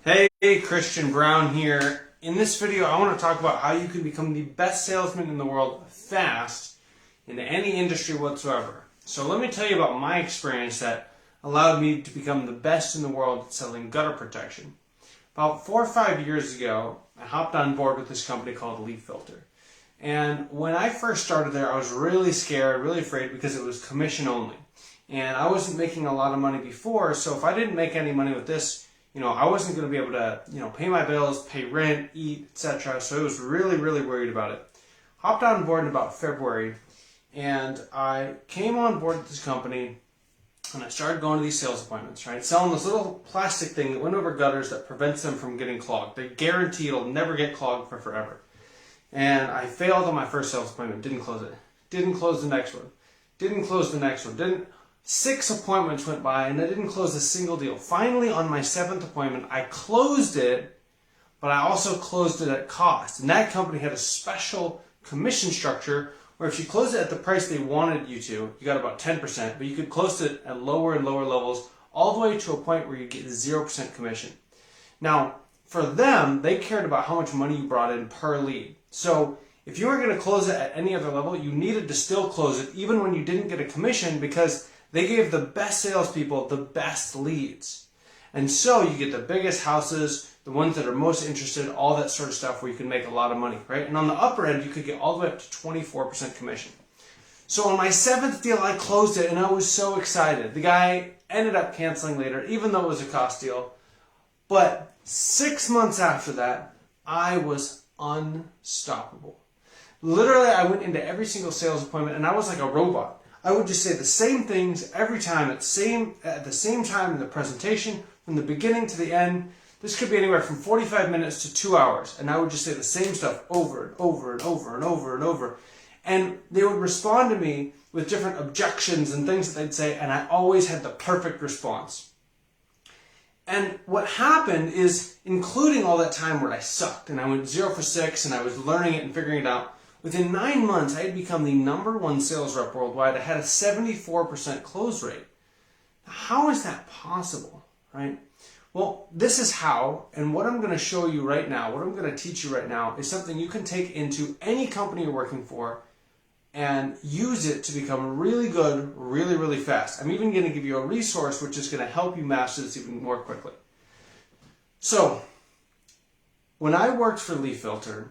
Hey, Christian Brown here. In this video, I want to talk about how you can become the best salesman in the world fast in any industry whatsoever. So let me tell you about my experience that allowed me to become the best in the world selling gutter protection. About 4 or 5 years ago, I hopped on board with this company called Leaf Filter. And when I first started there, I was really scared, really afraid because it was commission only. And I wasn't making a lot of money before, so if I didn't make any money with this, I wasn't going to be able to, pay my bills, pay rent, eat, etc. So I was really, really worried about it. Hopped on board in about February, and I came on board with this company, and I started going to these sales appointments, right? Selling this little plastic thing that went over gutters that prevents them from getting clogged. They guarantee it'll never get clogged for forever. And I failed on my first sales appointment, didn't close it. Didn't close the next one. Didn't close the next one. 6 appointments went by and I didn't close a single deal. Finally, on my 7th appointment, I closed it, but I also closed it at cost. And that company had a special commission structure where if you closed it at the price they wanted you to, you got about 10%, but you could close it at lower and lower levels all the way to a point where you get 0% commission. Now, for them, they cared about how much money you brought in per lead. So if you were going to close it at any other level, you needed to still close it even when you didn't get a commission because they gave the best salespeople the best leads. And so you get the biggest houses, the ones that are most interested, all that sort of stuff where you can make a lot of money, right? And on the upper end, you could get all the way up to 24% commission. So on my 7th deal, I closed it and I was so excited. The guy ended up canceling later, even though it was a cost deal. But 6 months after that, I was unstoppable. Literally, I went into every single sales appointment and I was like a robot. I would just say the same things every time at the same time in the presentation, from the beginning to the end. This could be anywhere from 45 minutes to 2 hours. And I would just say the same stuff over and over and over and over and over. And they would respond to me with different objections and things that they'd say, and I always had the perfect response. And what happened is, including all that time where I sucked and I went 0 for 6 and I was learning it and figuring it out, within 9 months, I had become the #1 sales rep worldwide. I had a 74% close rate. Now, how is that possible, right? Well, this is how, and what I'm going to show you right now, what I'm going to teach you right now, is something you can take into any company you're working for and use it to become really good, really, really fast. I'm even going to give you a resource which is going to help you master this even more quickly. So, when I worked for Leaf Filter,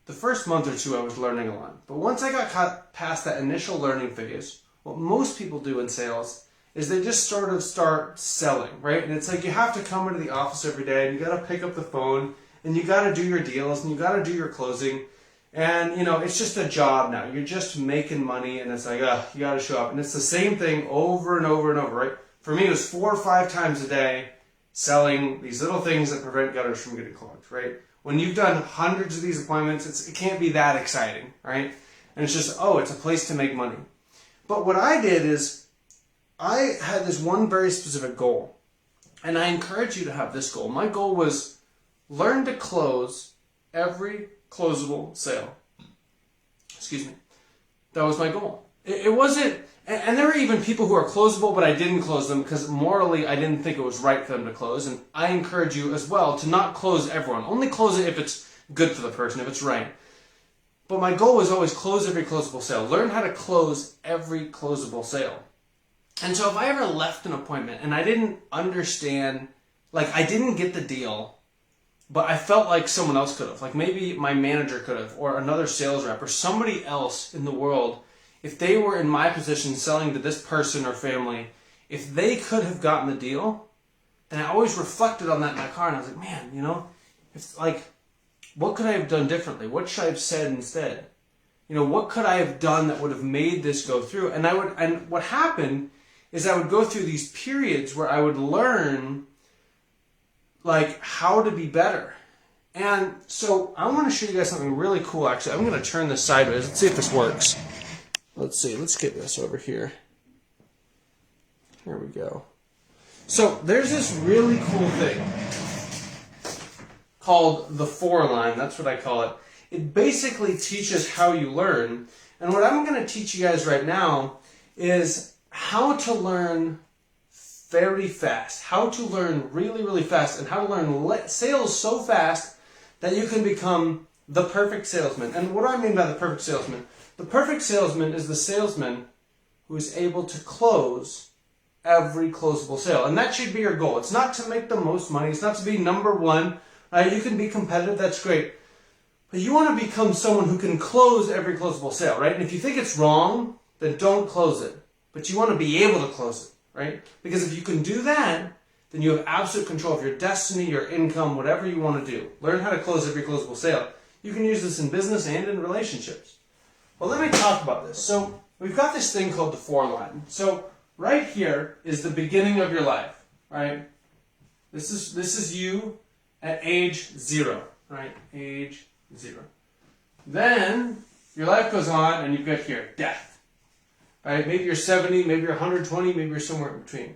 the first month or two I was learning a lot. But once I got past that initial learning phase, what most people do in sales is they just sort of start selling, right? And it's like you have to come into the office every day and you got to pick up the phone and you got to do your deals and you got to do your closing. And, it's just a job now. You're just making money and it's like, you got to show up. And it's the same thing over and over and over, right? For me, it was 4 or 5 times a day selling these little things that prevent gutters from getting clogged, right? When you've done hundreds of these appointments, it can't be that exciting, right? And it's just, it's a place to make money. But what I did is I had this one very specific goal. And I encourage you to have this goal. My goal was learn to close every closable sale. Excuse me. That was my goal. It wasn't, and there were even people who are closable, but I didn't close them because morally I didn't think it was right for them to close. And I encourage you as well to not close everyone. Only close it if it's good for the person, if it's right. But my goal was always close every closable sale. Learn how to close every closable sale. And so if I ever left an appointment and I didn't understand, I didn't get the deal, but I felt like someone else could have, like maybe my manager could have, or another sales rep, or somebody else in the world, if they were in my position selling to this person or family, if they could have gotten the deal, then I always reflected on that in my car and I was like, man, it's what could I have done differently? What should I have said instead? What could I have done that would have made this go through? And what happened is I would go through these periods where I would learn how to be better. And so I want to show you guys something really cool. Actually, I'm going to turn this sideways. Let's see if this works. Let's see. Let's get this over here. Here we go. So there's this really cool thing called the 4 line. That's what I call it. It basically teaches how you learn. And what I'm going to teach you guys right now is how to learn very fast. How to learn really, really fast, and how to learn sales so fast that you can become the perfect salesman. And what do I mean by the perfect salesman? The perfect salesman is the salesman who is able to close every closable sale. And that should be your goal. It's not to make the most money. It's not to be number one. Right? You can be competitive. That's great. But you want to become someone who can close every closable sale, right? And if you think it's wrong, then don't close it. But you want to be able to close it, right? Because if you can do that, then you have absolute control of your destiny, your income, whatever you want to do. Learn how to close every closable sale. You can use this in business and in relationships. Well, let me talk about this. So we've got this thing called the foreline. So right here is the beginning of your life, right? This is you at age 0, right? Age 0. Then your life goes on and you get here, death. Right? Maybe you're 70, maybe you're 120, maybe you're somewhere in between.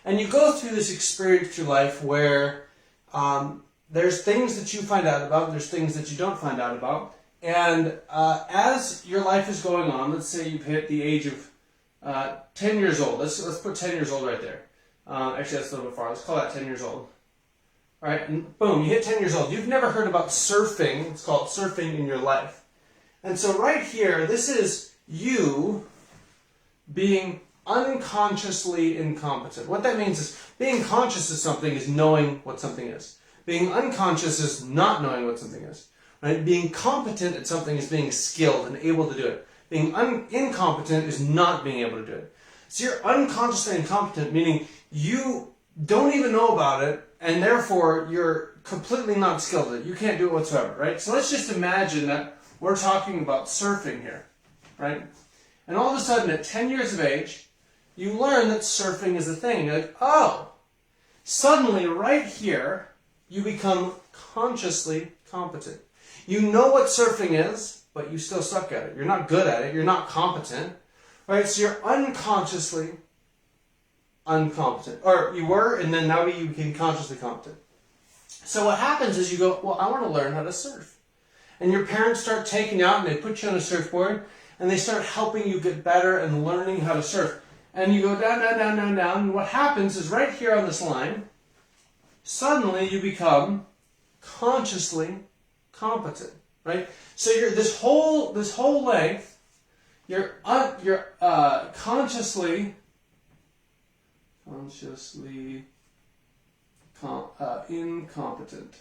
And you go through this experience through life where there's things that you find out about, there's things that you don't find out about. And as your life is going on, let's say you've hit the age of 10 years old. Let's put 10 years old right there. Actually, that's a little bit far. Let's call that 10 years old. All right, and boom, you hit 10 years old. You've never heard about surfing. It's called surfing in your life. And so right here, this is you being unconsciously incompetent. What that means is being conscious of something is knowing what something is. Being unconscious is not knowing what something is. Right? Being competent at something is being skilled and able to do it. Being incompetent is not being able to do it. So you're unconsciously incompetent, meaning you don't even know about it, and therefore you're completely not skilled at it. You can't do it whatsoever, right? So let's just imagine that we're talking about surfing here, right? And all of a sudden at 10 years of age, you learn that surfing is a thing. You're like, oh, suddenly right here, you become consciously competent. You know what surfing is, but you still suck at it. You're not good at it. You're not competent, right? So you're unconsciously incompetent. Or you were, and then now you became consciously competent. So what happens is you go, well, I want to learn how to surf. And your parents start taking you out and they put you on a surfboard and they start helping you get better and learning how to surf. And you go down, down, down, down, down. And what happens is right here on this line, suddenly you become consciously competent, right? So you're this whole length, you're consciously incompetent.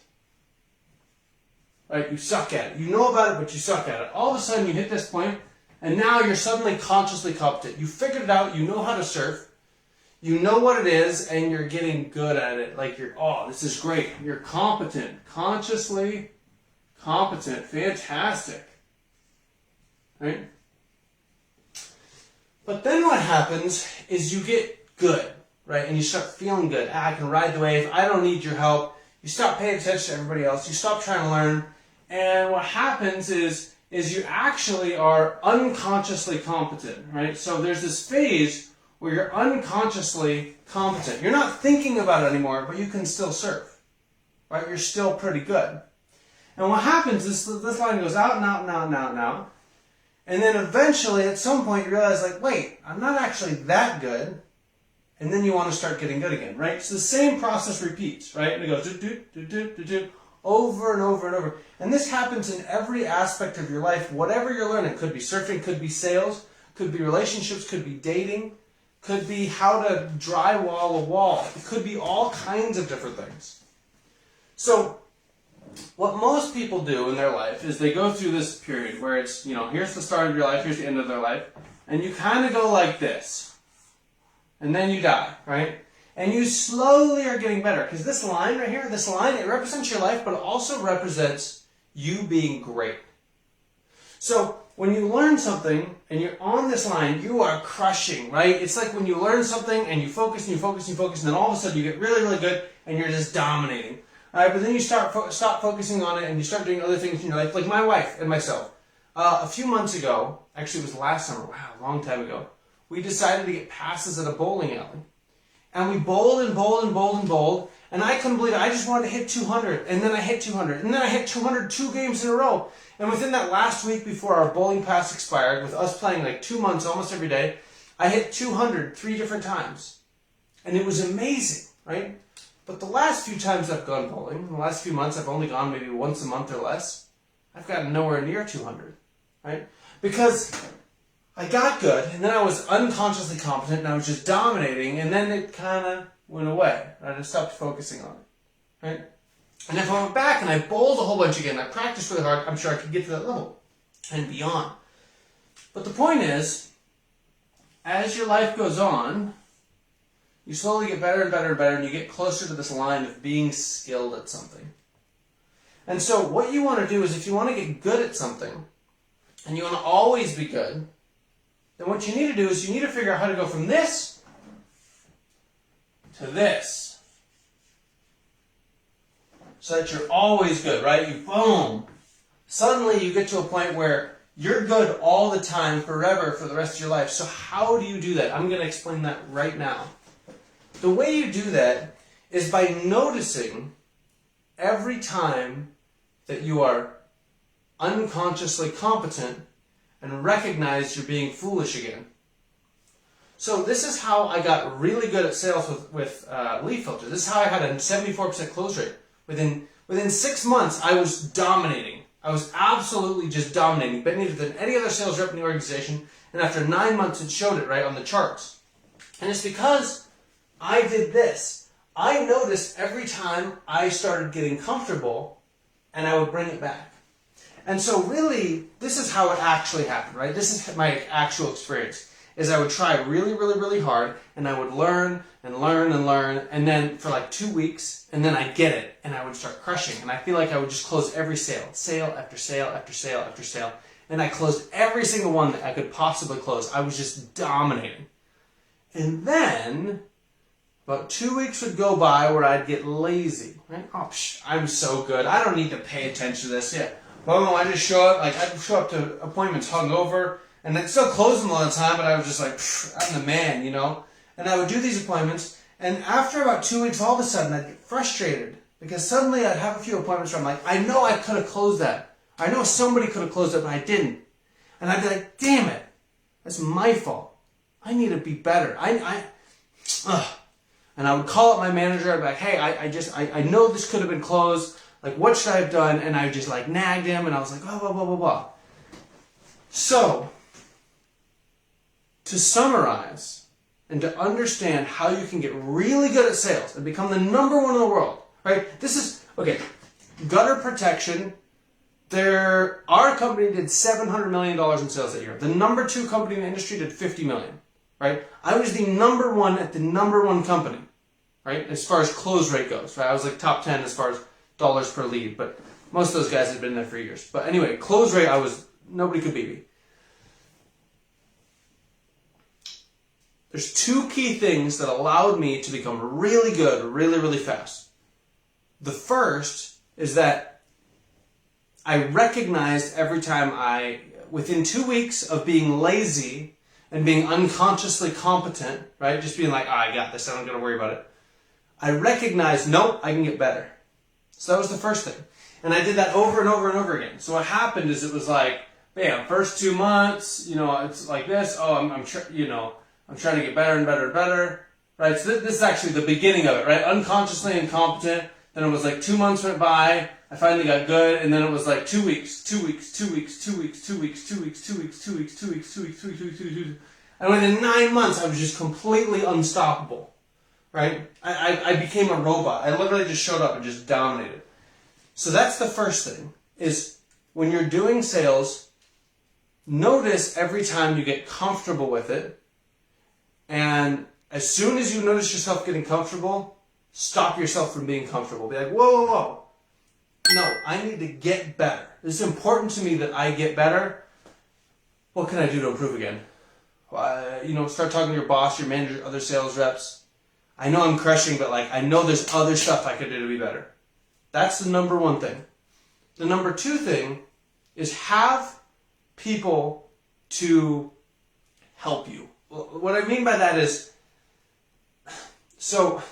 Right? You suck at it. You know about it, but you suck at it. All of a sudden, you hit this point, and now you're suddenly consciously competent. You figured it out. You know how to surf. You know what it is, and you're getting good at it. Like this is great. You're competent. Consciously competent. Fantastic. Right? But then what happens is you get good, right? And you start feeling good. I can ride the wave. I don't need your help. You stop paying attention to everybody else. You stop trying to learn. And what happens is you actually are unconsciously competent, right? So there's this phase where you're unconsciously competent. You're not thinking about it anymore, but you can still surf, right? You're still pretty good. And what happens is this line goes out and out and out and out and out. And then eventually, at some point, you realize, like, wait, I'm not actually that good. And then you want to start getting good again, right? So the same process repeats, right? And it goes do, over and over and over. And this happens in every aspect of your life, whatever you're learning. Could be surfing, could be sales, could be relationships, could be dating, could be how to drywall a wall. It could be all kinds of different things. So what most people do in their life is they go through this period where it's, here's the start of your life, here's the end of their life, and you kind of go like this. And then you die, right? And you slowly are getting better. Because this line right here, it represents your life, but it also represents you being great. So when you learn something and you're on this line, you are crushing, right? It's like when you learn something and you focus and you focus and you focus, and then all of a sudden you get really, really good and you're just dominating. All right, but then you stop focusing on it and you start doing other things in your life, like my wife and myself. A few months ago, actually it was last summer, wow, a long time ago, we decided to get passes at a bowling alley. And we bowled and bowled and bowled and bowled. And I couldn't believe it. I just wanted to hit 200. And then I hit 200. And then I hit 200 2 games in a row. And within that last week before our bowling pass expired, with us playing like 2 months almost every day, I hit 200 3 different times. And it was amazing, right? But the last few times I've gone bowling, in the last few months I've only gone maybe once a month or less, I've gotten nowhere near 200, right? Because I got good, and then I was unconsciously competent, and I was just dominating, and then it kind of went away. Right? I stopped focusing on it, right? And if I went back and I bowled a whole bunch again, I practiced really hard, I'm sure I could get to that level and beyond. But the point is, as your life goes on, you slowly get better and better and better, and you get closer to this line of being skilled at something. And so what you want to do is, if you want to get good at something, and you want to always be good, then what you need to do is you need to figure out how to go from this to this. So that you're always good, right? You boom. Suddenly you get to a point where you're good all the time, forever, for the rest of your life. So how do you do that? I'm going to explain that right now. The way you do that is by noticing every time that you are unconsciously competent and recognize you're being foolish again. So this is how I got really good at sales with leaf filters. This is how I had a 74% close rate. Within 6 months, I was dominating. I was absolutely just dominating, better than any other sales rep in the organization. And after 9 months, it showed it right on the charts. And it's because I did this. I noticed every time I started getting comfortable, and I would bring it back. And so really, this is how it actually happened, right? This is my actual experience, is I would try really, really, really hard, and I would learn and learn and learn, and then for like 2 weeks, and then I'd get it, and I would start crushing. And I feel like I would just close every sale after sale after sale after sale, and I closed every single one that I could possibly close. I was just dominating. And then about 2 weeks would go by where I'd get lazy, right? Oh, I'm so good. I don't need to pay attention to this. Yeah. Well, I just show up. Like I'd show up to appointments hungover, and I'd still close them all the time. But I was just like, I'm the man, you know. And I would do these appointments, and after about 2 weeks, all of a sudden I'd get frustrated because suddenly I'd have a few appointments where I'm like, I know I could have closed that. I know somebody could have closed it, but I didn't. And I'd be like, damn it, that's my fault. I need to be better. And I would call up my manager. I'd be like, hey, I know this could have been closed. Like, what should I have done? And I just like nagged him, and I was like, blah, blah, blah, blah, blah. So, to summarize and to understand how you can get really good at sales and become the number one in the world, right? This is, okay, gutter protection. Our company did $700 million in sales that year. The number 2 company in the industry did $50 million, right? I was the number 1 at the number 1 company, right? As far as close rate goes, right? I was like top 10 as far as dollars per lead, but most of those guys had been there for years. But anyway, close rate, nobody could beat me. There's 2 key things that allowed me to become really good, really, really fast. The first is that I recognized every time within 2 weeks of being lazy and being unconsciously competent, right? Just being like, I got this, I'm not going to worry about it. I recognized, nope, I can get better. So that was the first thing. And I did that over and over and over again. So what happened is it was like, bam, first 2 months, it's like this. Oh, I'm trying to get better and better and better, right? So this is actually the beginning of it, right? Unconsciously incompetent. Then it was like 2 months went by. I finally got good, and then it was like 2 weeks, 2 weeks, 2 weeks, 2 weeks, 2 weeks, 2 weeks, 2 weeks, 2 weeks, 2 weeks, 2 weeks, 2 weeks, 2 weeks, 2 weeks, 2 weeks. And within 9 months, I was just completely unstoppable, right? I became a robot. I literally just showed up and just dominated. So that's the first thing, is when you're doing sales, notice every time you get comfortable with it, and as soon as you notice yourself getting comfortable, stop yourself from being comfortable. Be like, whoa, whoa, whoa. No, I need to get better. It's important to me that I get better. What can I do to improve again? Start talking to your boss, your manager, other sales reps. I know I'm crushing, but I know there's other stuff I could do to be better. That's the number 1 thing. The number 2 thing is have people to help you. What I mean by that is, so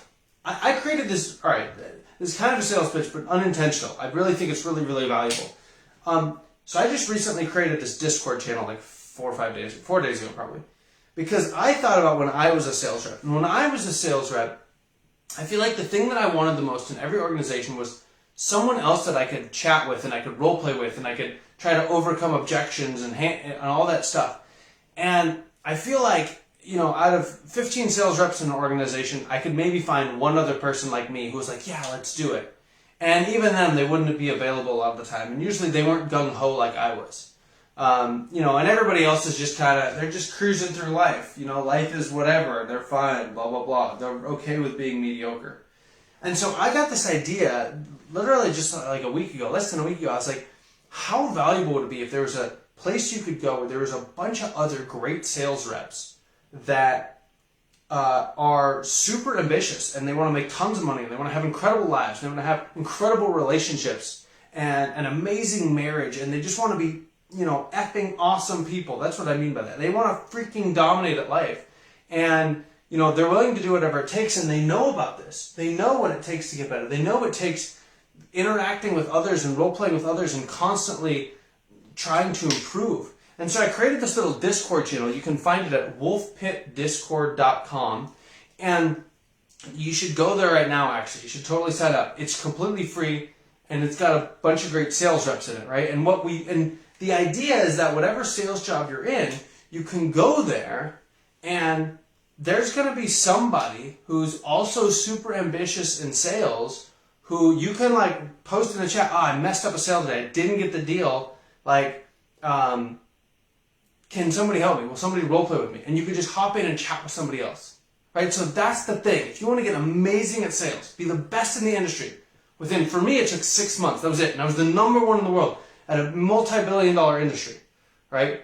I created this, all right, this is kind of a sales pitch, but unintentional. I really think it's really, really valuable. So I just recently created this Discord channel 4 days ago probably, Because I thought about when I was a sales rep. And when I was a sales rep, I feel like the thing that I wanted the most in every organization was someone else that I could chat with and I could role play with and I could try to overcome objections and all that stuff. And I feel like, out of 15 sales reps in an organization, I could maybe find one other person like me who was like, yeah, let's do it. And even then, they wouldn't be available a lot of the time. And usually they weren't gung-ho like I was. And everybody else is just they're just cruising through life. Life is whatever. They're fine, blah, blah, blah. They're okay with being mediocre. And so I got this idea literally just like less than a week ago. I was like, how valuable would it be if there was a place you could go where there was a bunch of other great sales reps that are super ambitious and they want to make tons of money and they want to have incredible lives and they want to have incredible relationships and an amazing marriage and they just want to be, effing awesome people. That's what I mean by that. They want to freaking dominate at life. And, they're willing to do whatever it takes and they know about this. They know what it takes to get better. They know it takes interacting with others and role-playing with others and constantly trying to improve. And so I created this little Discord channel. You can find it at wolfpitdiscord.com. And you should go there right now, actually. You should totally sign up. It's completely free, and it's got a bunch of great sales reps in it, right? And the idea is that whatever sales job you're in, you can go there, and there's going to be somebody who's also super ambitious in sales who you can, post in the chat, I messed up a sale today. I didn't get the deal. Can somebody help me? Will somebody role play with me? And you can just hop in and chat with somebody else, right? So that's the thing. If you want to get amazing at sales, be the best in the industry, for me, it took 6 months. That was it. And I was the number one in the world at a multi-billion-dollar industry, right?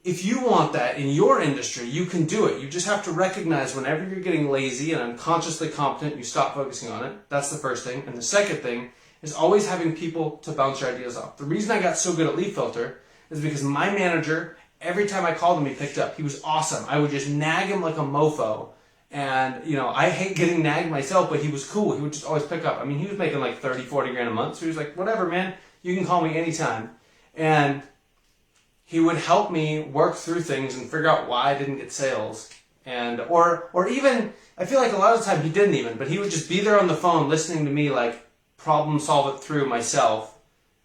If you want that in your industry, you can do it. You just have to recognize whenever you're getting lazy and unconsciously competent, you stop focusing on it. That's the first thing. And the second thing is always having people to bounce your ideas off. The reason I got so good at Lead Filter is because my manager, every time I called him, he picked up. He was awesome. I would just nag him like a mofo. And, I hate getting nagged myself, but he was cool. He would just always pick up. I mean, he was making like 30, 40 grand a month. So he was like, whatever, man, you can call me anytime. And he would help me work through things and figure out why I didn't get sales. And, or even, I feel like a lot of the time he didn't even, but he would just be there on the phone listening to me problem solve it through myself.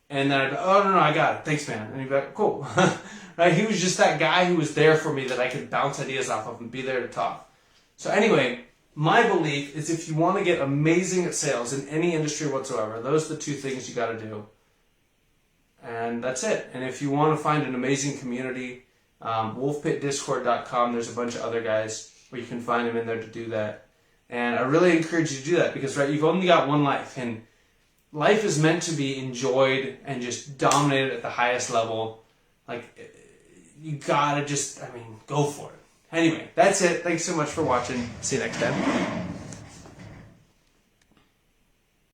And then I'd go, oh, no, I got it. Thanks, man. And he'd be like, cool. Right? He was just that guy who was there for me that I could bounce ideas off of and be there to talk. So anyway, my belief is if you want to get amazing at sales in any industry whatsoever, those are the two things you got to do. And that's it. And if you want to find an amazing community, wolfpitdiscord.com, there's a bunch of other guys where you can find them in there to do that. And I really encourage you to do that because, right, you've only got one life. And life is meant to be enjoyed and just dominated at the highest level. You gotta go for it. Anyway, that's it. Thanks so much for watching. See you next time.